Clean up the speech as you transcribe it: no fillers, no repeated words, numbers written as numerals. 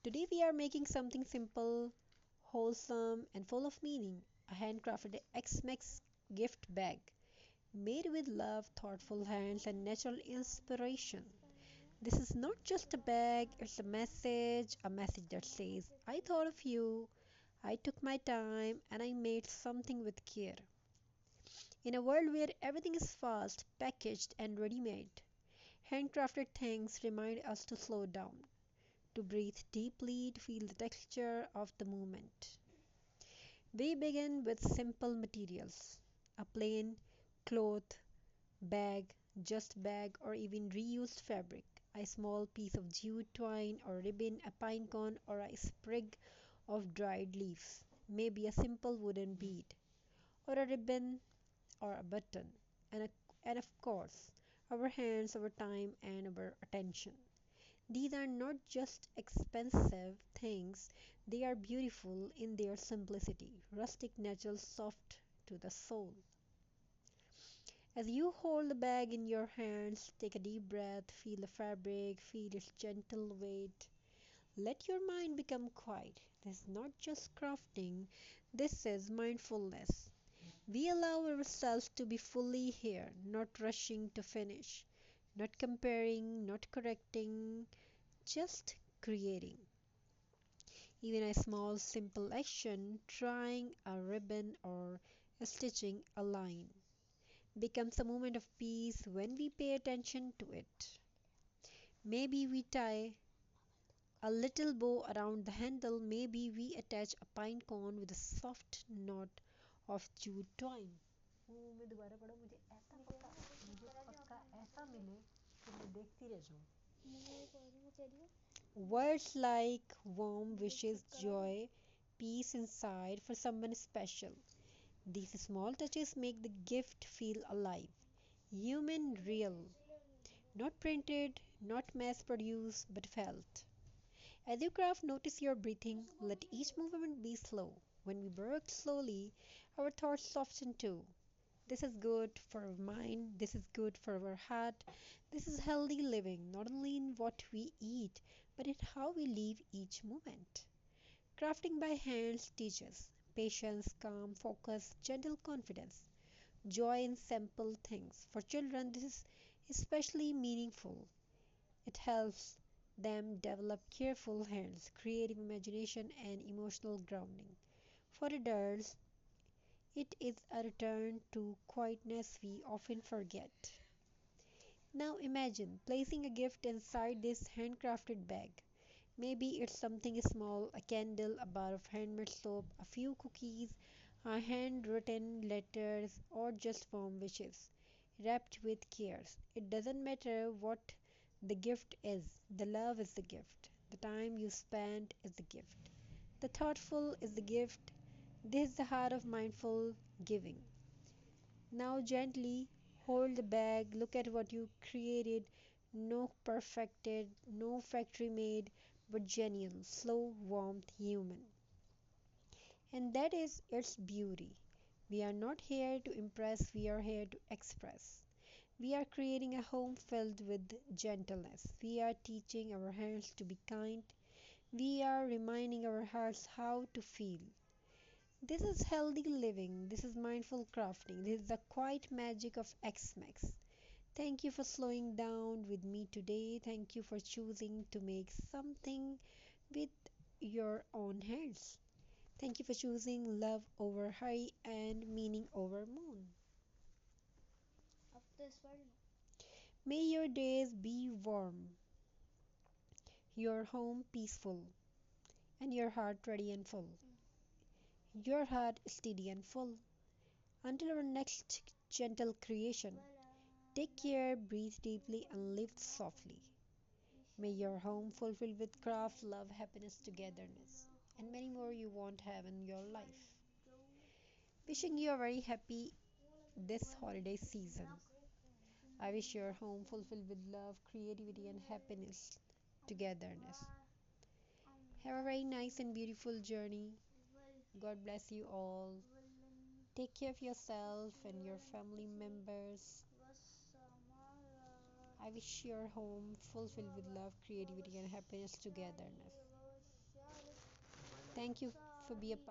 Today we are making something simple, wholesome, and full of meaning, a handcrafted X-Mex gift bag made with love, thoughtful hands, and natural inspiration. This is not just a bag, it's a message that says, I thought of you, I took my time, and I made something with care. In a world where everything is fast, packaged, and ready made, handcrafted things remind us to slow down, to breathe deeply, to feel the texture of the moment. We begin with simple materials, a plain cloth, bag, just bag, or even reused fabric, a small piece of jute twine or ribbon, a pine cone, or a sprig of dried leaves, maybe a simple wooden bead, or a ribbon or a button, and, a, and of course, our hands, our time, and our attention. These are not just expensive things, they are beautiful in their simplicity, rustic, natural, soft to the soul. As you hold the bag in your hands, take a deep breath, feel the fabric, feel its gentle weight. Let your mind become quiet. This is not just crafting, this is mindfulness. We allow ourselves to be fully here, not rushing to finish, not comparing, not correcting, just creating. Even a small, simple action, trying a ribbon or stitching a line, becomes a moment of peace when we pay attention to it. Maybe we tie a little bow around the handle, maybe we attach a pine cone with a soft knot of jute twine. मैं दोबारा पढ़ा मुझे ऐसा पक्का मुझे पक्का ऐसा मिले कि मैं देखती रह जाऊं. Words like warm wishes, joy, peace inside for someone special. These small touches make the gift feel alive, human, real, not printed, not mass produced, but felt. As you craft, notice your breathing. Let each movement be slow. When we work slowly, our thoughts soften too. This is good for our mind, this is good for our heart, this is healthy living, not only in what we eat, but in how we live each moment. Crafting by hands teaches patience, calm, focus, gentle confidence, joy in simple things. For children, this is especially meaningful. It helps them develop careful hands, creative imagination, and emotional grounding. For adults, it is a return to quietness we often forget. Now imagine placing a gift inside this handcrafted bag. Maybe it's something small, a candle, a bar of handmade soap, a few cookies, a handwritten letters, or just warm wishes wrapped with cares. It doesn't matter what the gift is, the love is the gift, the time you spend is the gift, the thoughtful is the gift. This is the heart of mindful giving. Now, gently hold the bag, look at what you created. No perfected, no factory made, but genuine, slow, warmth, human. And that is its beauty. We are not here to impress, we are here to express. We are creating a home filled with gentleness. We are teaching our hands to be kind. We are reminding our hearts how to feel. This is healthy living. This is mindful crafting. This is the quiet magic of X-Max. Thank you for slowing down with me today. Thank you for choosing to make something with your own hands. Thank you for choosing love over hurry and meaning over moon. May your days be warm, your home peaceful, and your heart ready and full. Your heart steady and full. Until our next gentle creation, take care, breathe deeply, and live softly. May your home fulfilled with craft, love, happiness, togetherness, and many more you won't have in your life. Wishing you a very happy this holiday season. I wish your home fulfilled with love, creativity, and happiness, togetherness. Have a very nice and beautiful journey. God bless you all. Take care of yourself and your family members. I wish your home fulfilled with love, creativity, and happiness, togetherness. Thank you for being a part.